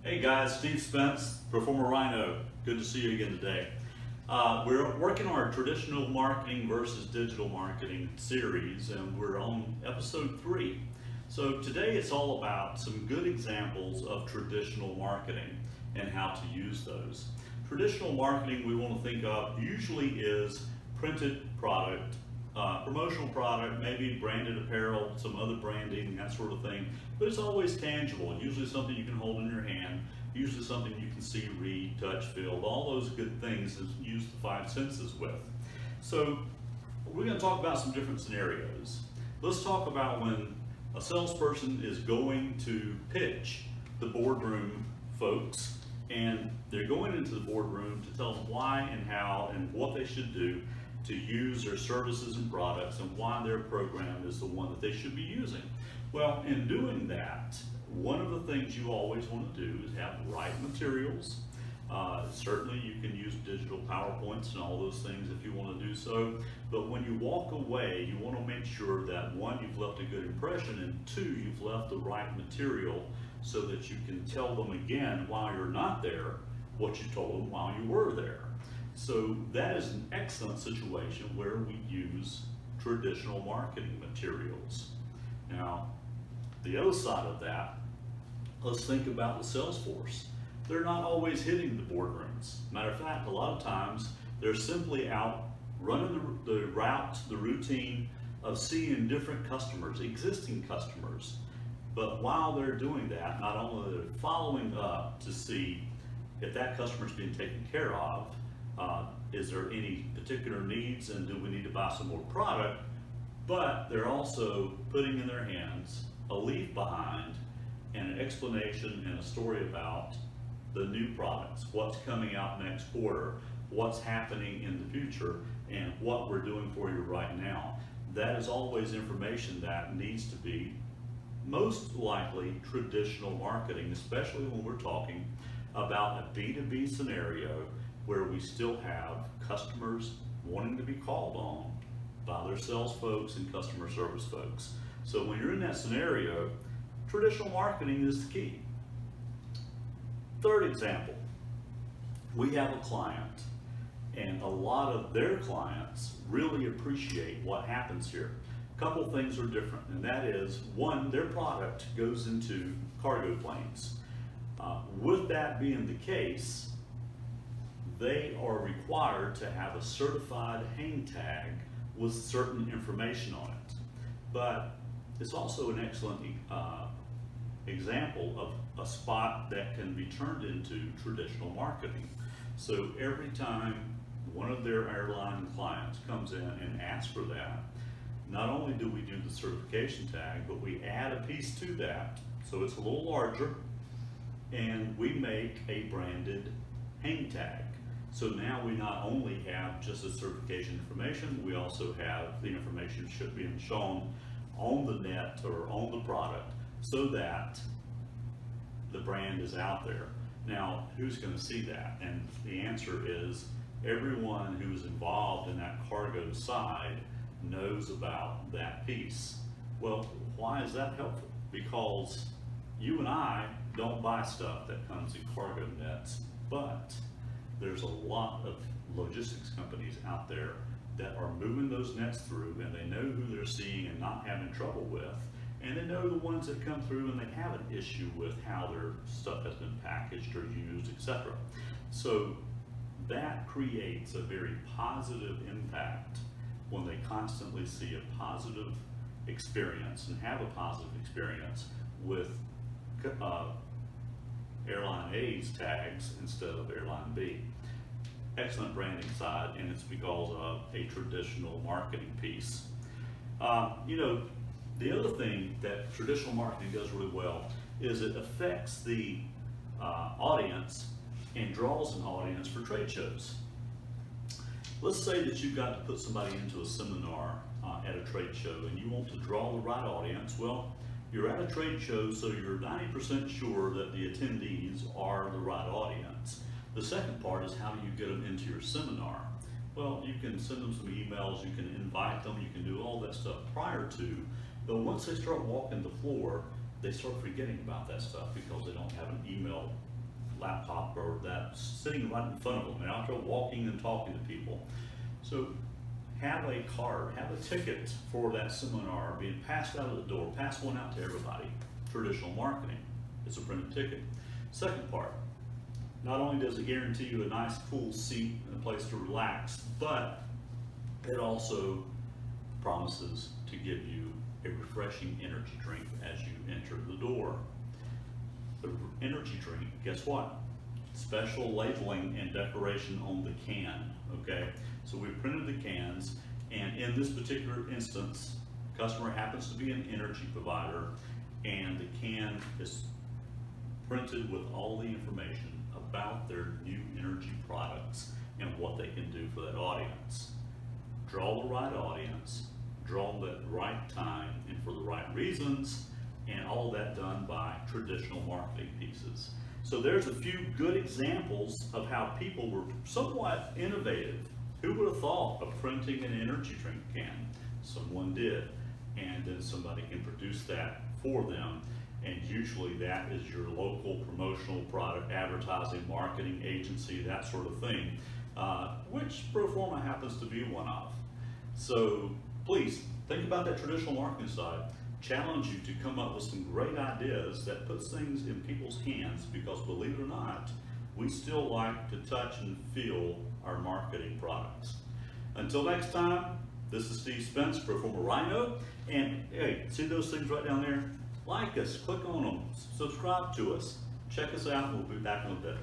Hey guys, Steve Spence, Proforma Rhino. Good to see you again today. We're working on our traditional marketing versus digital marketing series, and we're on episode 3. So today it's all about some good examples of traditional marketing and how to use those. Traditional marketing we want to think of usually is printed product, promotional product, maybe branded apparel, some other branding, that sort of thing. But it's always tangible, usually something you can hold in your hand, usually something you can see, read, touch, feel, all those good things that use the 5 senses with. So we're going to talk about some different scenarios. Let's talk about when a salesperson is going to pitch the boardroom folks, and they're going into the boardroom to tell them why and how and what they should do to use their services and products and why their program is the one that they should be using. Well, in doing that, one of the things you always want to do is have the right materials. Certainly you can use digital PowerPoints and all those things if you want to do so, but when you walk away, you want to make sure that one, you've left a good impression, and two, you've left the right material so that you can tell them again while you're not there what you told them while you were there. So that is an excellent situation where we use traditional marketing materials. Now, the other side of that, let's think about the sales force. They're not always hitting the boardrooms. Matter of fact, a lot of times they're simply out running the route, the routine of seeing different customers, existing customers. But while they're doing that, not only are they following up to see if that customer's being taken care of, is there any particular needs and do we need to buy some more product, but they're also putting in their hands a leave behind and an explanation and a story about the new products, what's coming out next quarter, what's happening in the future, and what we're doing for you right now. That is always information that needs to be most likely traditional marketing, especially when we're talking about a B2B scenario where we still have customers wanting to be called on by their sales folks and customer service folks. So when you're in that scenario, traditional marketing is the key. Third example, we have a client and a lot of their clients really appreciate what happens here. A couple things are different, and that is, one, their product goes into cargo planes. With that being the case, they are required to have a certified hang tag with certain information on it. But it's also an excellent example of a spot that can be turned into traditional marketing. So every time one of their airline clients comes in and asks for that, not only do we do the certification tag, but we add a piece to that, so it's a little larger, and we make a branded hang tag. So now we not only have just the certification information, we also have the information should be shown on the net or on the product so that the brand is out there. Now, who's going to see that? And the answer is everyone who's involved in that cargo side knows about that piece. Well, why is that helpful? Because you and I don't buy stuff that comes in cargo nets, but there's a lot of logistics companies out there that are moving those nets through, and they know who they're seeing and not having trouble with, and they know the ones that come through and they have an issue with how their stuff has been packaged or used, etc. So that creates a very positive impact when they constantly see a positive experience and have a positive experience with airline A's tags instead of airline B. Excellent branding side, and it's because of a traditional marketing piece. The other thing that traditional marketing does really well is it affects the audience and draws an audience for trade shows. Let's say that you've got to put somebody into a seminar at a trade show and you want to draw the right audience. Well, you're at a trade show, so you're 90% sure that the attendees are the right audience. The second part is, how do you get them into your seminar? Well, you can send them some emails, you can invite them, you can do all that stuff prior to, but once they start walking the floor, they start forgetting about that stuff because they don't have an email laptop or that's sitting right in front of them. They're out there walking and talking to people. So have a card, have a ticket for that seminar being passed out of the door, pass one out to everybody. Traditional marketing, it's a printed ticket. Second part, not only does it guarantee you a nice cool seat and a place to relax, but it also promises to give you a refreshing energy drink as you enter the door. The energy drink, guess what? Special labeling and decoration on the can, okay? So we printed the cans, and in this particular instance, customer happens to be an energy provider, and the can is printed with all the information about their new energy products and what they can do for that audience. Draw the right audience, draw them at the right time and for the right reasons, and all that done by traditional marketing pieces. So there's a few good examples of how people were somewhat innovative. Who would have thought of printing an energy drink can? Someone did, and then somebody can produce that for them, and usually that is your local promotional product advertising marketing agency, that sort of thing, which Proforma happens to be one of. So please think about that traditional marketing side. Challenge you to come up with some great ideas that puts things in people's hands, because believe it or not, we still like to touch and feel our marketing products. Until next time, this is Steve Spence, Proforma Rhino, and hey, see those things right down there? Like us, click on them, subscribe to us, check us out, and we'll be back in a bit.